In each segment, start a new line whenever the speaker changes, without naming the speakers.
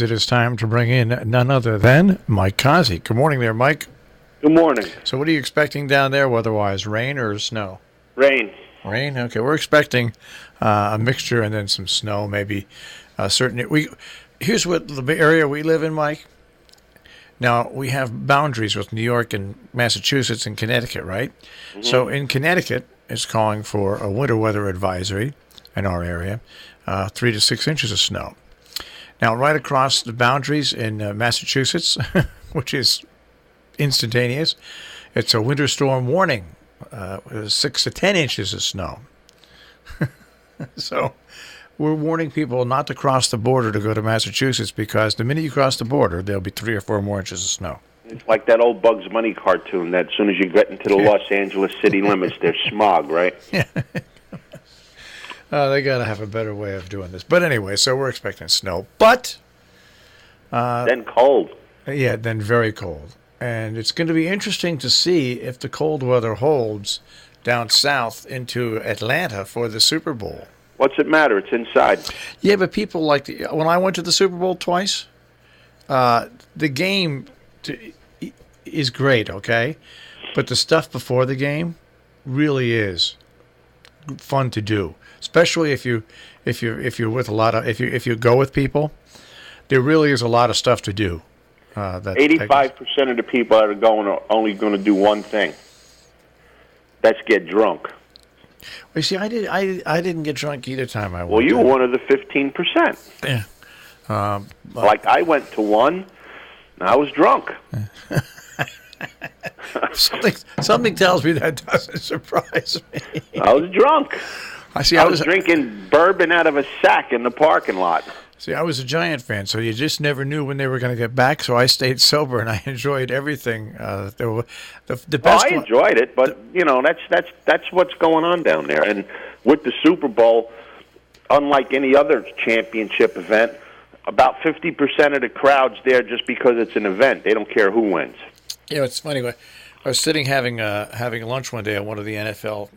it is time to bring in none other than Mike Cozzi. Good morning there, Mike.
Good morning.
So what are you expecting down there weather-wise, rain or snow?
Rain.
Rain? Okay, we're expecting a mixture and then some snow, maybe here's what the area we live in, Mike. Now, we have boundaries with New York and Massachusetts and Connecticut, right? Mm-hmm. So in Connecticut, it's calling for a winter weather advisory in our area, 3 to 6 inches of snow. Now, right across the boundaries in Massachusetts, which is instantaneous, it's a winter storm warning, 6 to 10 inches of snow. So we're warning people not to cross the border to go to Massachusetts because the minute you cross the border, there'll be 3 or 4 more inches of snow.
It's like that old Bugs Bunny cartoon that as soon as you get into the Los Angeles city limits, there's smog, right?
Yeah. They got to have a better way of doing this. But anyway, so we're expecting snow. But
then cold.
Yeah, then very cold. And it's going to be interesting to see if the cold weather holds down south into Atlanta for the Super Bowl.
What's it matter? It's inside.
Yeah, but people like when I went to the Super Bowl twice, the game is great, okay? But the stuff before the game really is fun to do, especially if you're with a lot of if you go with people. There really is a lot of stuff to do.
85% of the people that are going are only going to do one thing. That's get drunk.
Well, you see, I didn't get drunk either time I went.
Well, you were one of the 15%.
Yeah.
Like I went to one, and I was drunk.
Something tells me that doesn't surprise me.
I was drunk.
I
was drinking bourbon out of a sack in the parking lot.
See, I was a Giant fan, so you just never knew when they were going to get back. So I stayed sober and I enjoyed everything. The best.
I enjoyed it, but that's what's going on down there. And with the Super Bowl, unlike any other championship event, about 50% of the crowd's there just because it's an event. They don't care who wins.
Yeah, it's funny. I was sitting having lunch one day at one of the NFL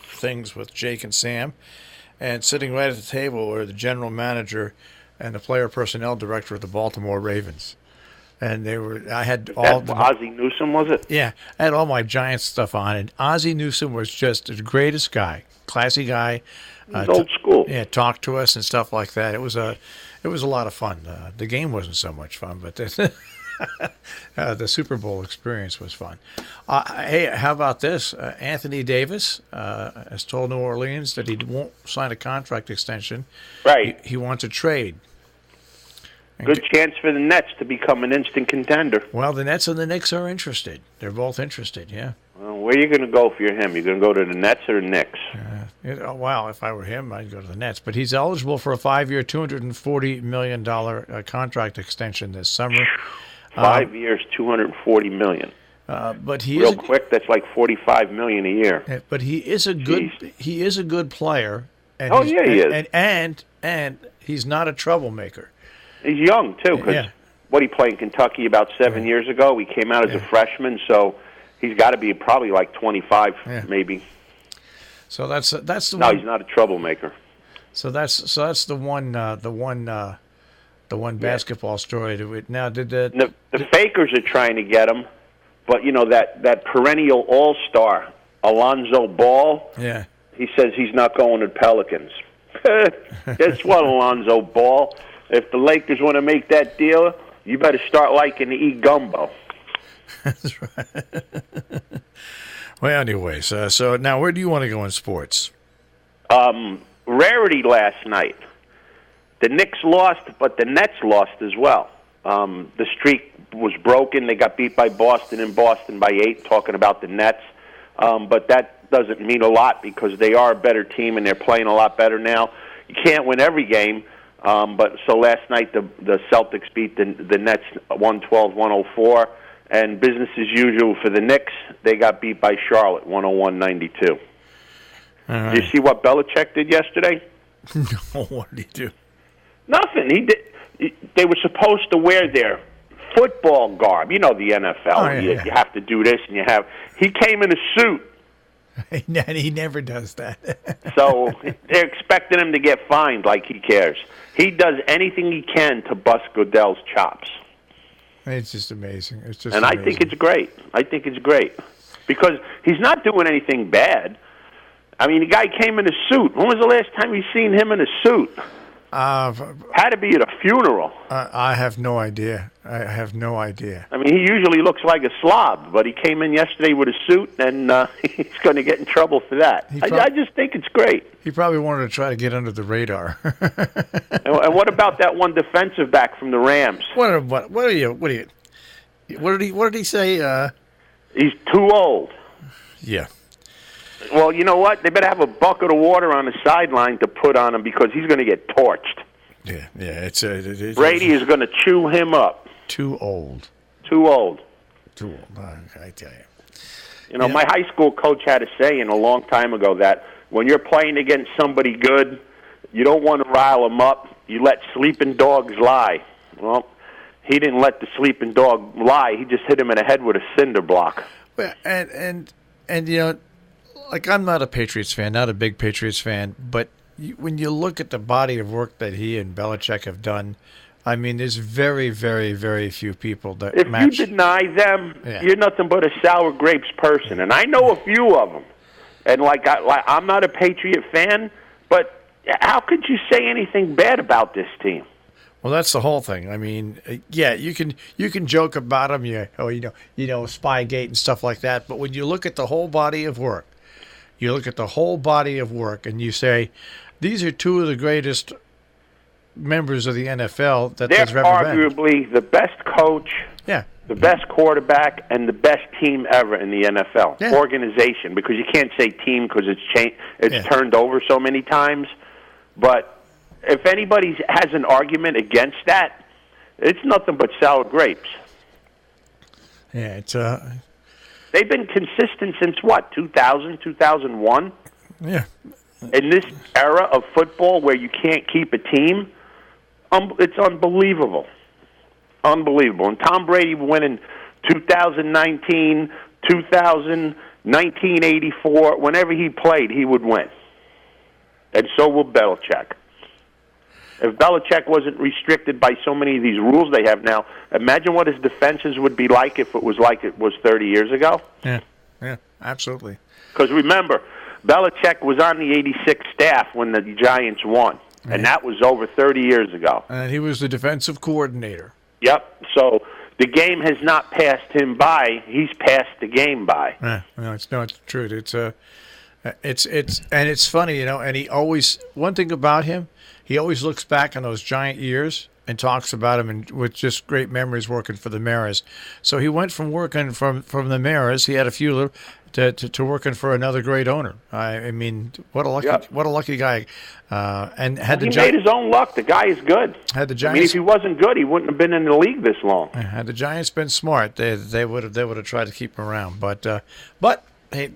things with Jake and Sam. And sitting right at the table were the general manager and the player personnel director of the Baltimore Ravens. And I had all
Ozzie Newsome, was it?
Yeah, I had all my Giants stuff on, and Ozzie Newsome was just the greatest guy, classy guy.
Old school.
Yeah, talked to us and stuff like that. It was a lot of fun. The game wasn't so much fun, but the Super Bowl experience was fun. Hey, how about this? Anthony Davis has told New Orleans that he won't sign a contract extension.
Right.
He wants a trade.
Good chance for the Nets to become an instant contender.
Well, the Nets and the Knicks are interested. They're both interested, yeah.
Well, where are you going to go if you're him? You're going to go to the Nets or the Knicks?
Well, if I were him, I'd go to the Nets. But he's eligible for a 5-year, $240 million contract extension this summer.
5 years, $240 million.
But he
real quick, that's like $45 million a year.
But he is a good player. And
he is.
And he's not a troublemaker.
He's young too. Because what he played in Kentucky about 7 years ago. He came out as a freshman, so he's got to be probably like 25, maybe.
So that's the one.
No, he's not a troublemaker.
So that's the one basketball story. Now, the
Fakers are trying to get him, but that perennial all-star Alonzo Ball.
Yeah,
he says he's not going to Pelicans. Guess what, Alonzo Ball? If the Lakers want to make that deal, you better start liking to eat gumbo.
That's right. Well, anyways, so now where do you want to go in sports?
Rarity last night. The Knicks lost, but the Nets lost as well. The streak was broken. They got beat by Boston in Boston by 8, talking about the Nets. But that doesn't mean a lot because they are a better team and they're playing a lot better now. You can't win every game. But so last night the Celtics beat the Nets 112-104. And business as usual for the Knicks. They got beat by Charlotte 101-92.
Right.
Did you see what Belichick did yesterday?
No, what did he do?
Nothing. He did. They were supposed to wear their football garb. You know the NFL. You have to do this, and you have. He came in a suit
And he never does that.
So they're expecting him to get fined like he cares. He does anything he can to bust Goodell's chops.
It's just amazing. It's just
and
amazing.
I think it's great. I think it's great because he's not doing anything bad. I mean, the guy came in a suit. When was the last time you seen him in a suit? Had to be at a funeral.
I have no idea. I have no idea.
I mean, he usually looks like a slob, but he came in yesterday with a suit, and he's going to get in trouble for that. I just think it's great.
He probably wanted to try to get under the radar.
And what about that one defensive back from the Rams?
What did he say?
He's too old.
Yeah.
Well, you know what? They better have a bucket of water on the sideline to put on him because he's going to get torched.
Yeah.
Brady is going to chew him up.
Too old.
Too old.
Too old. I tell you.
You know, my high school coach had a saying a long time ago that when you're playing against somebody good, you don't want to rile them up. You let sleeping dogs lie. Well, he didn't let the sleeping dog lie. He just hit him in the head with a cinder block.
Well, and you know, like, I'm not a Patriots fan, not a big Patriots fan, but when you look at the body of work that he and Belichick have done, I mean, there's very, very, very few people that
if
match.
You deny them, you're nothing but a sour grapes person, and I know a few of them. And I'm not a Patriot fan, but how could you say anything bad about this team?
Well, that's the whole thing. I mean, yeah, you can joke about them, Spygate and stuff like that. But when you look at the whole body of work, and you say, these are two of the greatest members of the NFL that there's ever been.
They're arguably the best coach, the best quarterback, and the best team ever in the NFL.
Yeah.
Organization, because you can't say team because it's turned over so many times. But if anybody has an argument against that, it's nothing but sour grapes.
Yeah, it's
They've been consistent since, 2000, 2001?
Yeah.
In this era of football where you can't keep a team, it's unbelievable. Unbelievable. And Tom Brady went in 2019, 2000, 1984. Whenever he played, he would win. And so will Belichick. If Belichick wasn't restricted by so many of these rules they have now, imagine what his defenses would be like if it was 30 years ago.
Yeah, absolutely.
Because remember, Belichick was on the 86 staff when the Giants won, and that was over 30 years ago.
And he was the defensive coordinator.
Yep. So the game has not passed him by; he's passed the game by.
It's the truth. It's funny, And he always, one thing about him, he always looks back on those Giant years and talks about them with just great memories working for the Maras. So he went from working from the Maras, he had a few, to working for another great owner. I mean, what a lucky guy. And he
made his own luck. The guy is good.
Had the Giants,
I mean, if he wasn't good, he wouldn't have been in the league this long.
Had the Giants been smart, they would have tried to keep him around. But hey,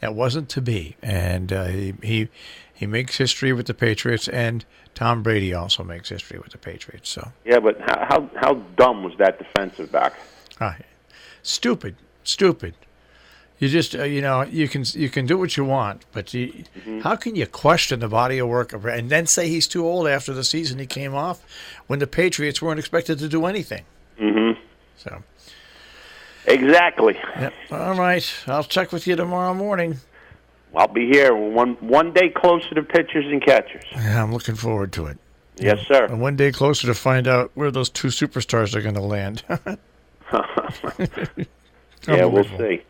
that wasn't to be. And he makes history with the Patriots, and Tom Brady also makes history with the Patriots. So
yeah, but how dumb was that defensive back?
Stupid. You just you can do what you want, but how can you question the body of work and then say he's too old after the season he came off when the Patriots weren't expected to do anything? Mm-hmm. So
exactly.
Yep. All right, I'll check with you tomorrow morning.
I'll be here one day closer to pitchers and catchers.
Yeah, I'm looking forward to it.
Yes, sir.
And one day closer to find out where those two superstars are going to land.
Yeah, we'll see.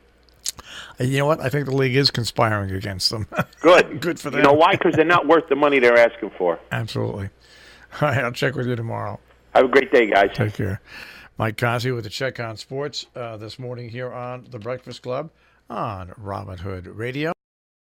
You know what? I think the league is conspiring against them.
Good.
Good for them.
You know why? Because they're not worth the money they're asking for.
Absolutely. All right, I'll check with you tomorrow.
Have a great day, guys.
Take care. Mike Cozzi with the Check on Sports this morning here on The Breakfast Club on Robin Hood Radio.